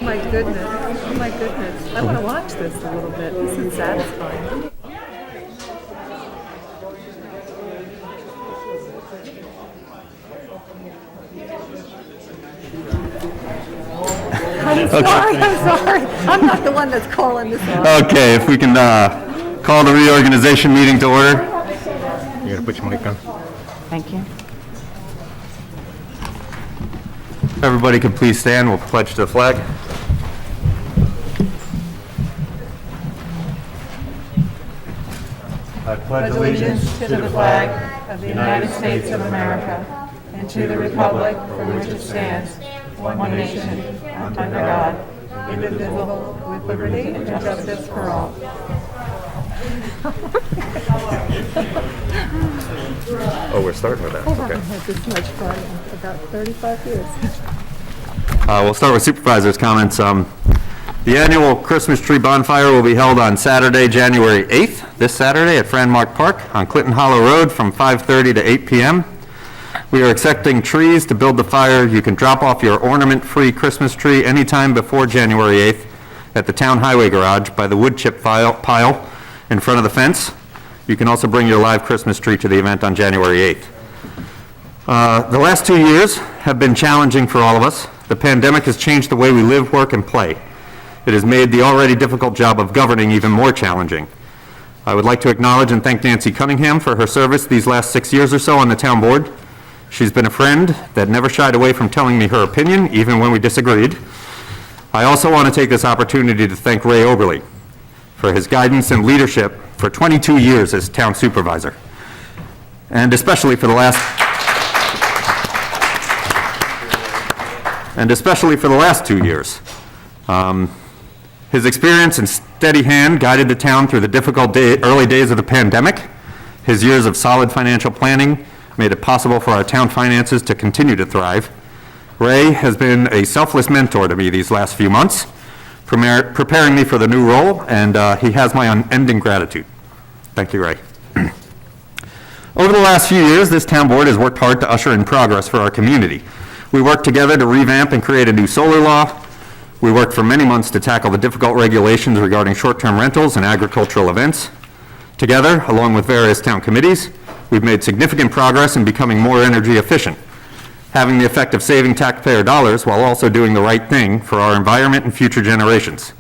My goodness. Oh my goodness. I want to watch this a little bit. This is satisfying. I'm sorry. I'm not the one that's calling this off. Okay, if we can call the reorganization meeting to order. You gotta put your mic on. Thank you. Everybody can please stand. We'll pledge to the flag. I pledge Allegiance to the flag of the United States of America and to the republic for which it stands, one nation, under God, indivisible, with liberty and justice for all. Oh, we're starting with that. I haven't Okay. had this much fun in about 35 years. We'll start with supervisors' comments. The annual Christmas tree bonfire will be held on Saturday, January 8th, this Saturday at Franmark Park on Clinton Hollow Road from 5:30 to 8 p.m. We are accepting trees to build the fire. You can drop off your ornament-free Christmas tree anytime before January 8th at the Town Highway Garage by the wood chip pile in front of the fence. You can also bring your live Christmas tree to the event on January 8th. The last 2 years have been challenging for all of us. The pandemic has changed the way we live, work, and play. It has made the already difficult job of governing even more challenging. I would like to acknowledge and thank Nancy Cunningham for her service these last 6 years or so on the town board. She's been a friend that never shied away from telling me her opinion, even when we disagreed. I also want to take this opportunity to thank Ray Oberly for his guidance and leadership for 22 years as town supervisor, and especially for the last 2 years. His experience and steady hand guided the town through the difficult early days of the pandemic. His years of solid financial planning made it possible for our town finances to continue to thrive. Ray has been a selfless mentor to me these last few months, preparing me for the new role, and he has my unending gratitude. Thank you, Ray. Over the last few years, this town board has worked hard to usher in progress for our community. We worked together to revamp and create a new solar law. We worked for many months to tackle the difficult regulations regarding short-term rentals and agricultural events. Together, along with various town committees, we've made significant progress in becoming more energy efficient, having the effect of saving taxpayer dollars while also doing the right thing for our environment and future generations.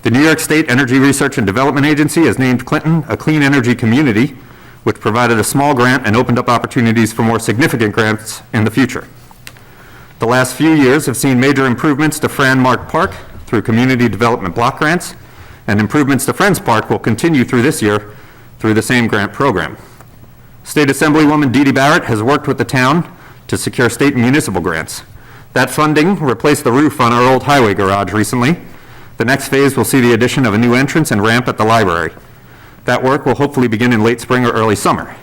The New York State Energy Research and Development Agency has named Clinton a clean energy community, which provided a small grant and opened up opportunities for more significant grants in the future. The last few years have seen major improvements to Franmark Park through community development block grants, and improvements to Friends Park will continue through this year through the same grant program. State Assemblywoman Dee Dee Barrett has worked with the town to secure state and municipal grants. That funding replaced the roof on our old highway garage recently. The next phase will see the addition of a new entrance and ramp at the library. That work will hopefully begin in late spring or early summer.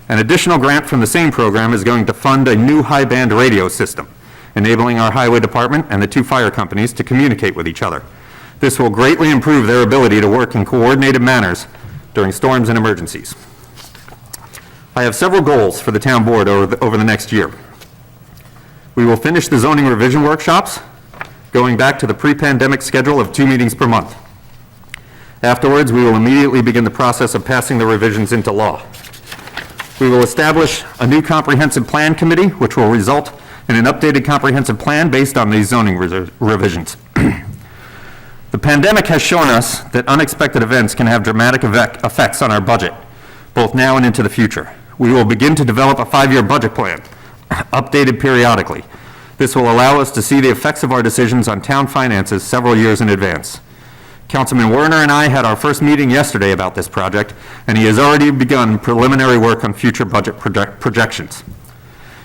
An additional grant from the same program is going to fund a new high-band radio system, enabling our highway department and the two fire companies to communicate with each other. This will greatly improve their ability to work in coordinated manners during storms and emergencies. I have several goals for the town board over the next year. We will finish the zoning revision workshops, going back to the pre-pandemic schedule of 2 meetings per month. Afterwards, we will immediately begin the process of passing the revisions into law. We will establish a new comprehensive plan committee, which will result in an updated comprehensive plan based on these zoning revisions. The pandemic has shown us that unexpected events can have dramatic effects on our budget, both now and into the future. We will begin to develop a 5-year budget plan, updated periodically. This will allow us to see the effects of our decisions on town finances several years in advance. Councilman Werner and I had our first meeting yesterday about this project, and he has already begun preliminary work on future budget projections.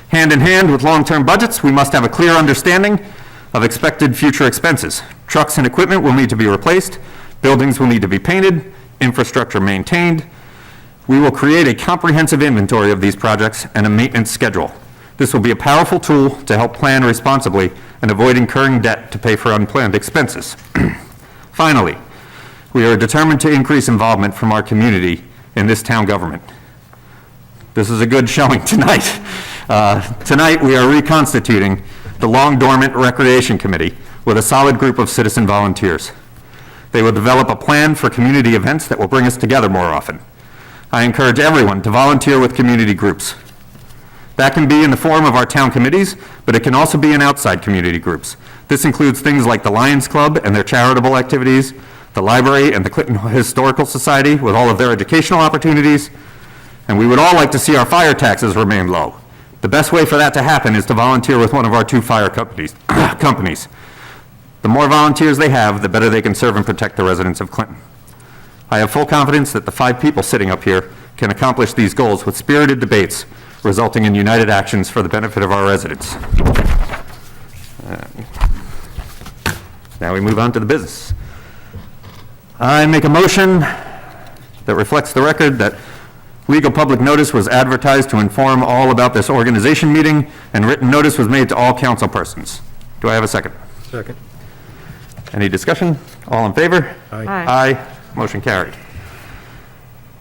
Hand in hand with long-term budgets, we must have a clear understanding of expected future expenses. Trucks and equipment will need to be replaced, buildings will need to be painted, infrastructure maintained. We will create a comprehensive inventory of these projects and a maintenance schedule. This will be a powerful tool to help plan responsibly and avoid incurring debt to pay for unplanned expenses. Finally, we are determined to increase involvement from our community in this town government. This is a good showing tonight. Tonight, we are reconstituting the long-dormant Recreation Committee, with a solid group of citizen volunteers. They will develop a plan for community events that will bring us together more often. I encourage everyone to volunteer with community groups. That can be in the form of our town committees, but it can also be in outside community groups. This includes things like the Lions Club and their charitable activities, the library and the Clinton Historical Society with all of their educational opportunities, and we would all like to see our fire taxes remain low. The best way for that to happen is to volunteer with one of our 2 fire companies. The more volunteers they have, the better they can serve and protect the residents of Clinton. I have full confidence that the 5 people sitting up here can accomplish these goals with spirited debates, resulting in united actions for the benefit of our residents. Now we move on to the business. I make a motion that reflects the record that legal public notice was advertised to inform all about this organization meeting, and written notice was made to all council persons. Do I have a second? Second. Any discussion? All in favor? Aye. Aye. Motion carried.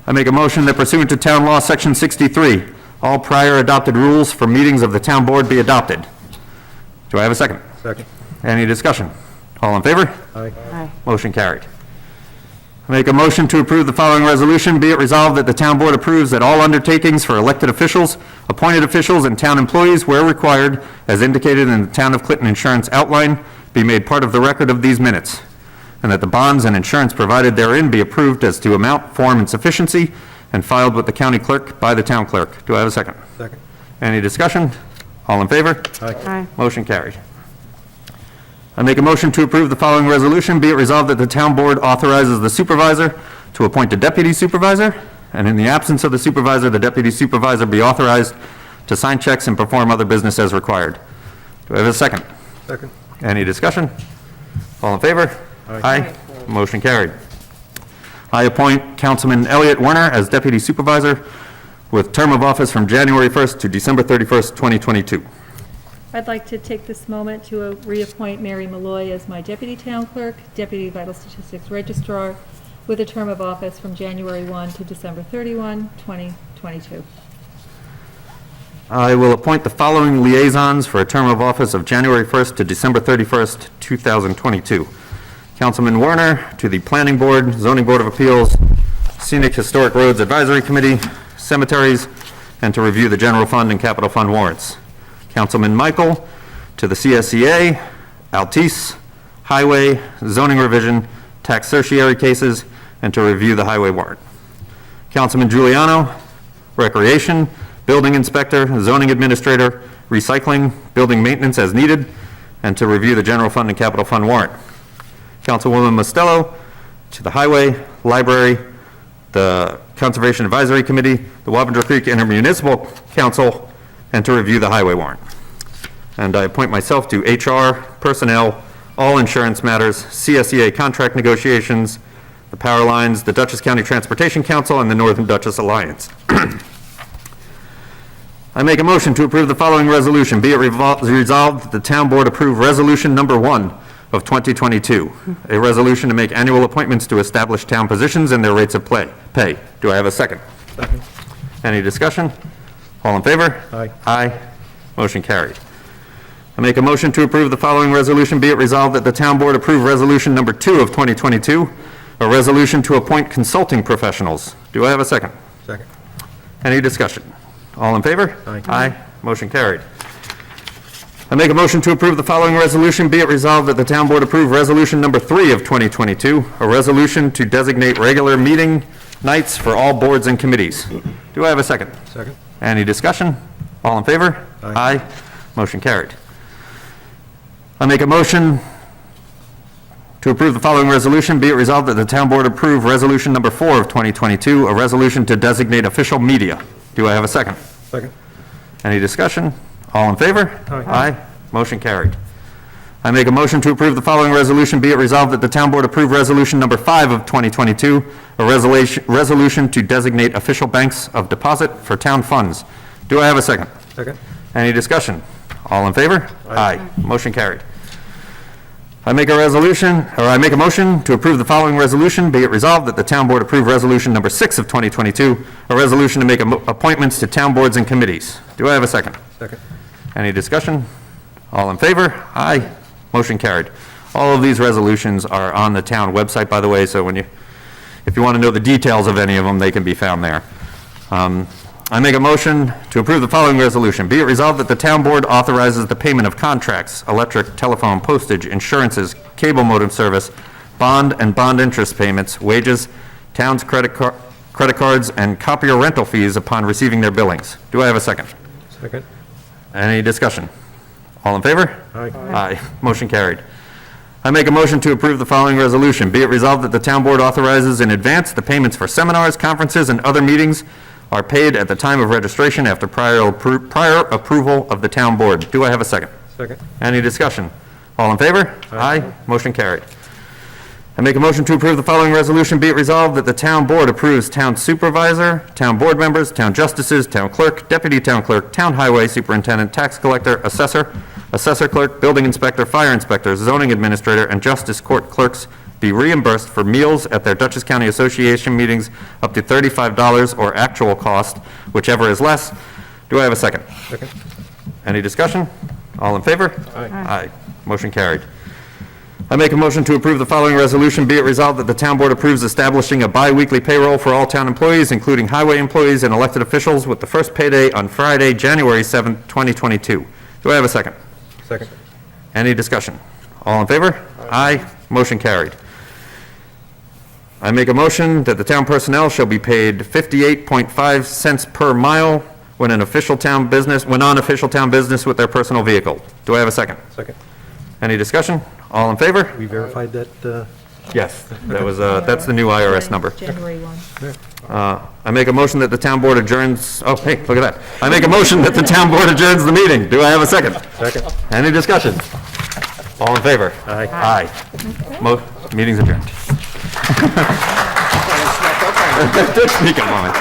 I make a motion that pursuant to Town Law, Section 63, all prior adopted rules for meetings of the town board be adopted. Do I have a second? Second. Any discussion? All in favor? Aye. Aye. Motion carried. I make a motion to approve the following resolution. Be it resolved that the town board approves that all undertakings for elected officials, appointed officials, and town employees where required, as indicated in the Town of Clinton Insurance Outline, be made part of the record of these minutes, and that the bonds and insurance provided therein be approved as to amount, form, and sufficiency, and filed with the county clerk by the town clerk. Do I have a second? Second. Any discussion? All in favor? Aye. Aye. Motion carried. I make a motion to approve the following resolution. Be it resolved that the town board authorizes the supervisor to appoint a deputy supervisor, and in the absence of the supervisor, the deputy supervisor be authorized to sign checks and perform other business as required. Do I have a second? Second. Any discussion? All in favor? Aye. Motion carried. I appoint Councilman Elliot Werner as deputy supervisor with term of office from January 1st to December 31st, 2022. I'd like to take this moment to reappoint Mary Malloy as my deputy town clerk, deputy vital statistics registrar, with a term of office from January 1 to December 31, 2022. I will appoint the following liaisons for a term of office of January 1st to December 31st, 2022. Councilman Werner to the Planning Board, Zoning Board of Appeals, Scenic Historic Roads Advisory Committee, Cemeteries, and to review the general fund and capital fund warrants. Councilman Michael to the CSEA, Altice, Highway, Zoning Revision, Tax Certiorari Cases, and to review the highway warrant. Councilman Giuliano, Recreation, Building Inspector, Zoning Administrator, Recycling, Building Maintenance as needed, and to review the general fund and capital fund warrant. Councilwoman Mostello to the Highway, Library, the Conservation Advisory Committee, the Wappinger Creek Intermunicipal Council, and to review the highway warrant. And I appoint myself to HR, Personnel, all insurance matters, CSEA contract negotiations, the power lines, the Dutchess County Transportation Council, and the Northern Dutchess Alliance. I make a motion to approve the following resolution. Be it resolved that the town board approve resolution number 1 of 2022, a resolution to make annual appointments to establish town positions and their rates of pay. Do I have a second? Second. Any discussion? All in favor? Aye. Aye. Motion carried. I make a motion to approve the following resolution. Be it resolved that the town board approve resolution number 2 of 2022, a resolution to appoint consulting professionals. Do I have a second? Second. Any discussion? All in favor? Aye. Aye. Motion carried. I make a motion to approve the following resolution. Be it resolved that the town board approve resolution number 3 of 2022, a resolution to designate regular meeting nights for all boards and committees. Do I have a second? Second. Any discussion? All in favor? Aye. Motion carried. I make a motion to approve the following resolution. Be it resolved that the town board approve resolution number 4 of 2022, a resolution to designate official media. Do I have a second? Second. Any discussion? All in favor? Aye. Motion carried. I make a motion to approve the following resolution. Be it resolved that the town board approve resolution number 5 of 2022, a resolution to designate official banks of deposit for town funds. Do I have a second? Second. Any discussion? All in favor? Aye. Motion carried. I make a motion to approve the following resolution. Be it resolved that the town board approve resolution number 6 of 2022, a resolution to make appointments to town boards and committees. Do I have a second? Second. Any discussion? All in favor? Aye. Motion carried. All of these resolutions are on the town website, by the way, so if you want to know the details of any of them, they can be found there. I make a motion to approve the following resolution. Be it resolved that the town board authorizes the payment of contracts, electric, telephone, postage, insurances, cable modem service, bond and bond interest payments, wages, town's credit cards, and copier rental fees upon receiving their billings. Do I have a second? Second. Any discussion? All in favor? Aye. Aye. Motion carried. I make a motion to approve the following resolution. Be it resolved that the town board authorizes in advance the payments for seminars, conferences, and other meetings are paid at the time of registration after prior approval of the town board. Do I have a second? Second. Any discussion? All in favor? Aye. Motion carried. I make a motion to approve the following resolution. Be it resolved that the town board approves town supervisor, town board members, town justices, town clerk, deputy town clerk, town highway superintendent, tax collector, assessor, assessor clerk, building inspector, fire inspector, zoning administrator, and justice court clerks be reimbursed for meals at their Dutchess County Association meetings up to $35 or actual cost, whichever is less. Do I have a second? Second. Any discussion? All in favor? Aye. Aye. Motion carried. I make a motion to approve the following resolution. Be it resolved that the town board approves establishing a bi-weekly payroll for all town employees, including highway employees and elected officials, with the first payday on Friday, January 7th, 2022. Do I have a second? Second. Any discussion? All in favor? Aye. Motion carried. I make a motion that the town personnel shall be paid 58.5 cents per mile when on official town business with their personal vehicle. Do I have a second? Second. Any discussion? All in favor? We verified that, Yes, that was, that's the new IRS number. January 1. I make a motion that the town board adjourns, oh, hey, look at that. I make a motion that the town board adjourns the meeting. Do I have a second? second. Any discussion? All in favor? Aye. Aye. Meeting's adjourned. Did sneak a moment.